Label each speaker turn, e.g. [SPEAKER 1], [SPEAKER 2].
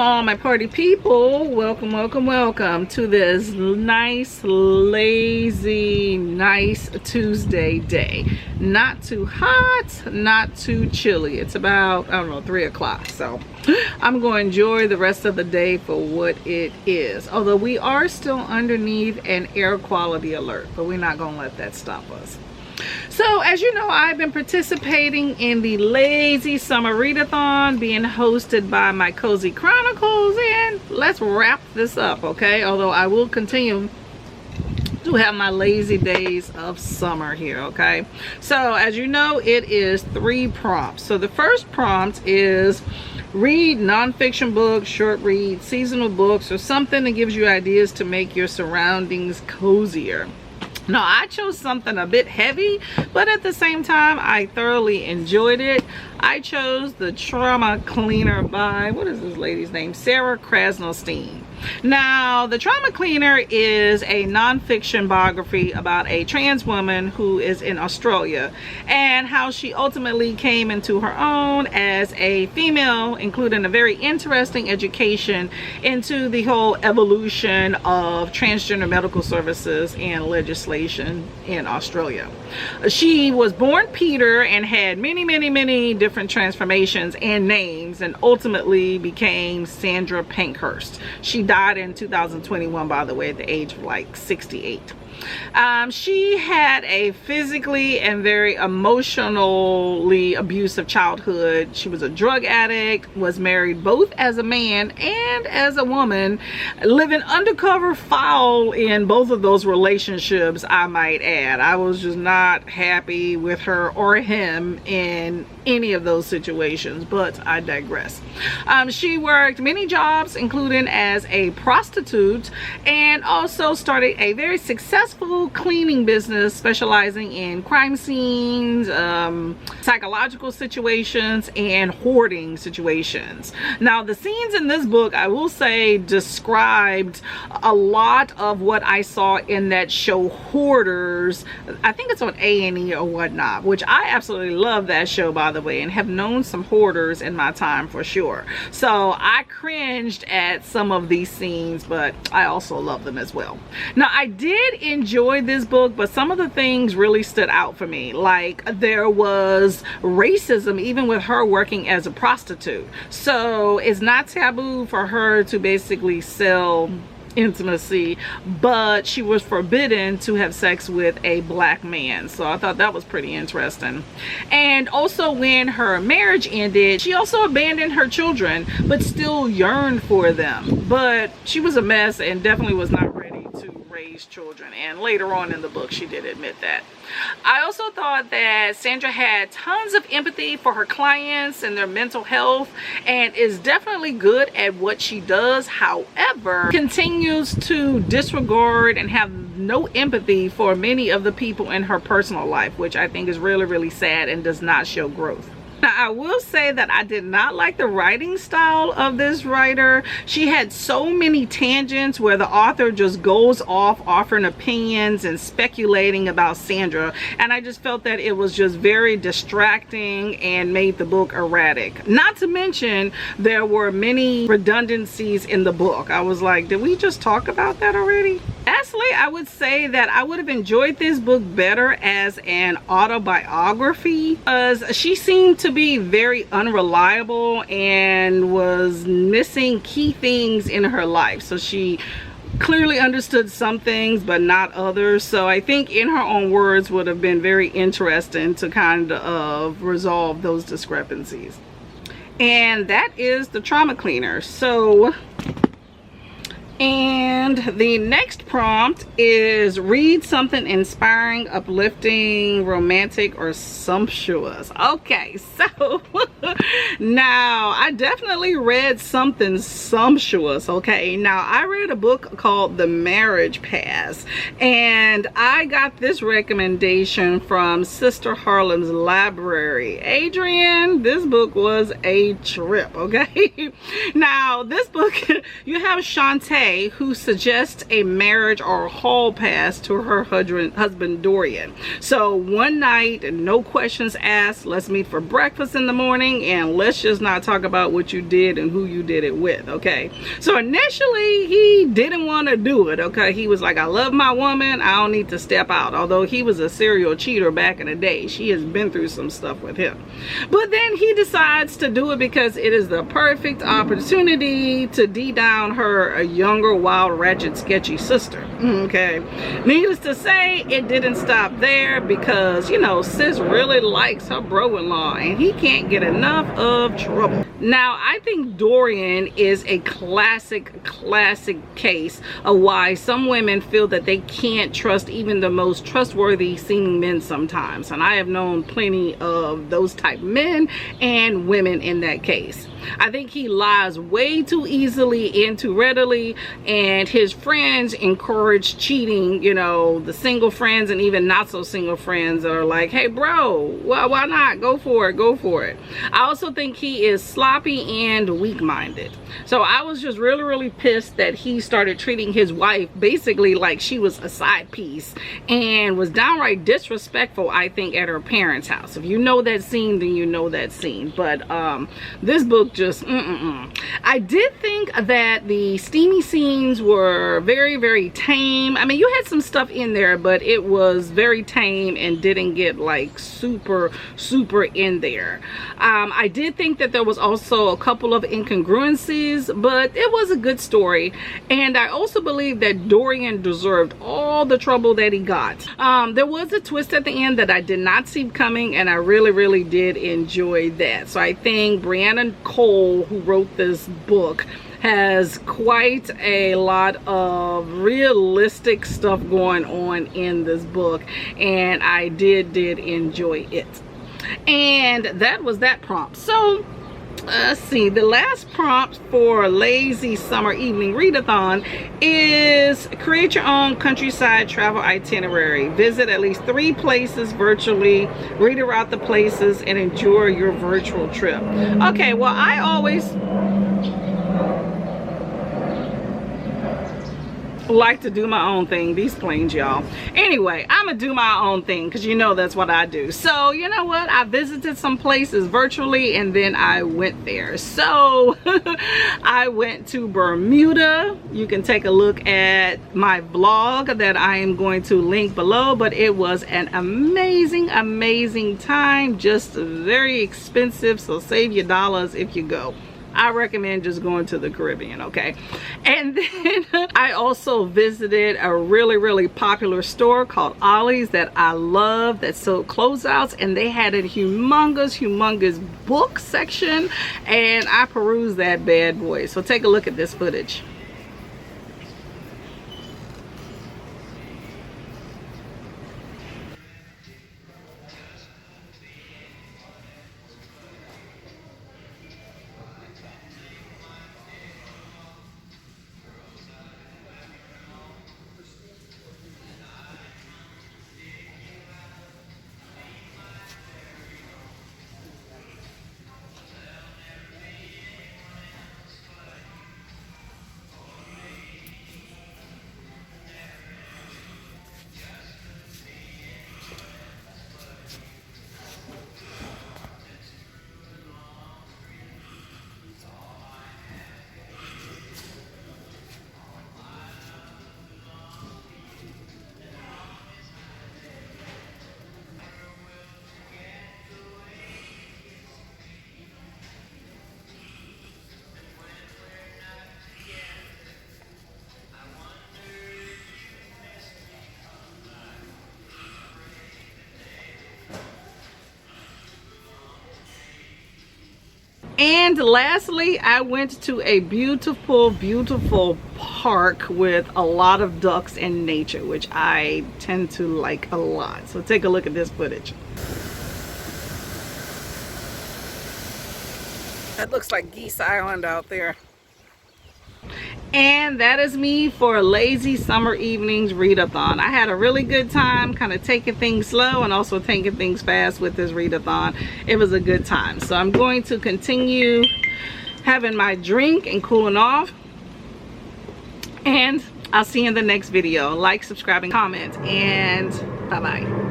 [SPEAKER 1] All my party people, welcome to this nice, lazy, nice Tuesday day. Not too hot, not too chilly. It's about, I don't know, 3 o'clock. So I'm going to enjoy the rest of the day for what it is. Although we are still underneath an air quality alert, but we're not going to let that stop us. So as you know, I've been participating in the Lazy Summer Readathon being hosted by my Cozy Chronicles, and let's wrap this up, okay? Although I will continue to have my lazy days of summer here, okay? So as you know, it is 3 prompts. So the first prompt is read nonfiction books, short reads, seasonal books, or something that gives you ideas to make your surroundings cozier. Now, I chose something a bit heavy, but at the same time, I thoroughly enjoyed it. I chose The Trauma Cleaner by, what is this lady's name? Sarah Krasnostein. Now, The Trauma Cleaner is a nonfiction biography about a trans woman who is in Australia and how she ultimately came into her own as a female, including a very interesting education into the whole evolution of transgender medical services and legislation in Australia. She was born Peter and had many different transformations and names, and ultimately became Sandra Pankhurst. She died in 2021, by the way, at the age of like 68. She had a physically and very emotionally abusive childhood. She was a drug addict, was married both as a man and as a woman, living undercover foul in both of those relationships, I might add. I was just not happy with her or him in any of those situations, but I digress. She worked many jobs, including as a prostitute, and also started a very successful cleaning business specializing in crime scenes, psychological situations, and hoarding situations. Now, the scenes in this book, I will say, described a lot of what I saw in that show Hoarders. I think it's on A&E or whatnot, which I absolutely love that show, by the way, and have known some hoarders in my time for sure. So I cringed at some of these scenes, but I also love them as well. Now, I did enjoy this book, but some of the things really stood out for me. Like, there was racism even with her working as a prostitute. So it's not taboo for her to basically sell intimacy, but she was forbidden to have sex with a black man. So I thought that was pretty interesting. And also, when her marriage ended, she also abandoned her children, but still yearned for them. But she was a mess and definitely was not ready to raise children, and later on in the book she did admit that. I also thought that Sandra had tons of empathy for her clients and their mental health, and is definitely good at what she does. However, continues to disregard and have no empathy for many of the people in her personal life, which I think is really sad and does not show growth. Now, I will say that I did not like the writing style of this writer. She had so many tangents where the author just goes off offering opinions and speculating about Sandra, and I just felt that it was just very distracting and made the book erratic. Not to mention, there were many redundancies in the book. I was like, did we just talk about that already? Lastly, I would say that I would have enjoyed this book better as an autobiography, because she seemed to be very unreliable and was missing key things in her life. So she clearly understood some things but not others. So I think, in her own words, would have been very interesting to kind of resolve those discrepancies. And that is The Trauma Cleaner. So, and the next prompt is read something inspiring, uplifting, romantic, or sumptuous. Okay, so now I definitely read something sumptuous. Okay, now I read a book called The Marriage Pass, and I got this recommendation from Sister Harlem's library. Adrian, this book was a trip, okay? Now, this book, you have Shantae, Decay, who suggests a marriage or a hall pass to her husband Dorian. So one night, no questions asked, let's meet for breakfast in the morning, and let's just not talk about what you did and who you did it with, okay? So initially, he didn't want to do it, okay? He was like, I love my woman, I don't need to step out. Although he was a serial cheater back in the day. She has been through some stuff with him. But then he decides to do it because it is the perfect opportunity to D-down her younger, wild, ratchet, sketchy sister, okay? Needless to say, it didn't stop there because, you know, sis really likes her bro-in-law and he can't get enough of trouble. Now, I think Dorian is a classic case of why some women feel that they can't trust even the most trustworthy seeming men sometimes. And I have known plenty of those type men and women in that case. I think he lies way too easily and too readily, and his friends encourage cheating, you know, the single friends and even not so single friends are like, hey bro, well, why not? Go for it, go for it. I also think he is sloppy and weak-minded. So I was just really pissed that he started treating his wife basically like she was a side piece and was downright disrespectful, I think, at her parents' house. If you know that scene, then you know that scene. But this book just I did think that the steamy scenes were very tame. I mean, you had some stuff in there, but it was very tame and didn't get like super in there. I did think that there was also a couple of incongruencies, but it was a good story, and I also believe that Dorian deserved all the trouble that he got. There was a twist at the end that I did not see coming, and I really did enjoy that. So I think Briana Cole, who wrote this book, has quite a lot of realistic stuff going on in this book, and I did enjoy it. And that was that prompt. So let's see, the last prompt for Lazy Summer Evening Readathon is create your own countryside travel itinerary. Visit at least 3 places virtually, read about the places, and enjoy your virtual trip. Okay, well, I always like to do my own thing. These planes, y'all. Anyway, I'm gonna do my own thing because you know that's what I do. So you know what, I visited some places virtually and then I went there. So I went to Bermuda. You can take a look at my vlog that I am going to link below, but it was an amazing time. Just very expensive, so save your dollars if you go. I recommend just going to the Caribbean, okay? And then I also visited a really popular store called Ollie's that I love, that sold closeouts, and they had a humongous book section, and I perused that bad boy. So take a look at this footage. And lastly, I went to a beautiful park with a lot of ducks and nature, which I tend to like a lot. So take a look at this footage. That looks like Geese Island out there. And that is me for Lazy Summer Evenings Readathon. I had a really good time kind of taking things slow and also taking things fast with this readathon. It was a good time. So I'm going to continue having my drink and cooling off. And I'll see you in the next video. Like, subscribe, and comment, and bye-bye.